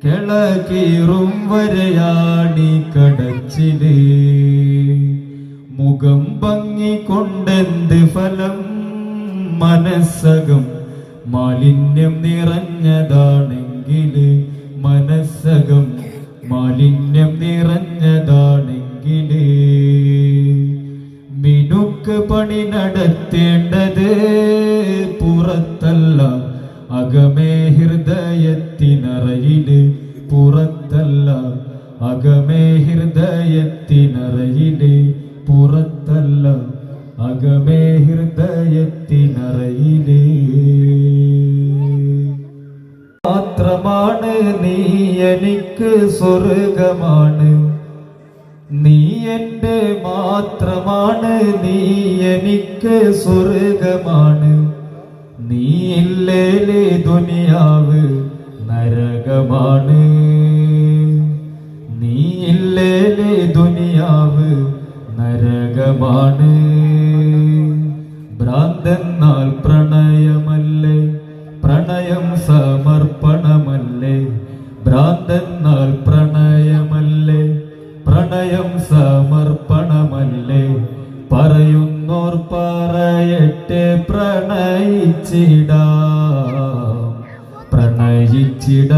കിളകീറും വരയാണി കടച്ചില് മുഖം ഭംഗി കൊണ്ടെന്ത് ഫലം മനസ്സകം മാലിന്യം നിറഞ്ഞതാണെങ്കില് മനസ്സകം മാലിന്യം നിറഞ്ഞതാണെങ്കില് മിനുക്ക് പണി നടത്തേണ്ടത് പുറത്തല്ല അകമേ ഹൃദയത്തിനറയില് പുറത്തല്ല അകമേ ഹൃദയത്തിനറയില് പുറത്തല്ല അകമേ ഹൃദയത്തിനറയില് മാത്രമാണ് നീ എനിക്ക് സ്വർഗമാണ് നീ എൻ്റെ മാത്രമാണ് നീ എനിക്ക് സ്വർഗമാണ് നീ ഇല്ലേലേ ദുനിയാവ് നരകമാണ് നീ ഇല്ലേലേ ദുനിയാവ് നരകമാണ് ഭ്രാന്തെന്നാൽ പ്രണയമല്ലേ പ്രണയം സമർപ്പണമല്ലേ ഭ്രാന്തെന്നാൽ പ്രണയമല്ലേ പ്രണയം സമർപ്പണമല്ലേ പറയുന്നോർ പറയട്ടെ പ്രണയിച്ചിടാം പ്രണയിച്ചിടാം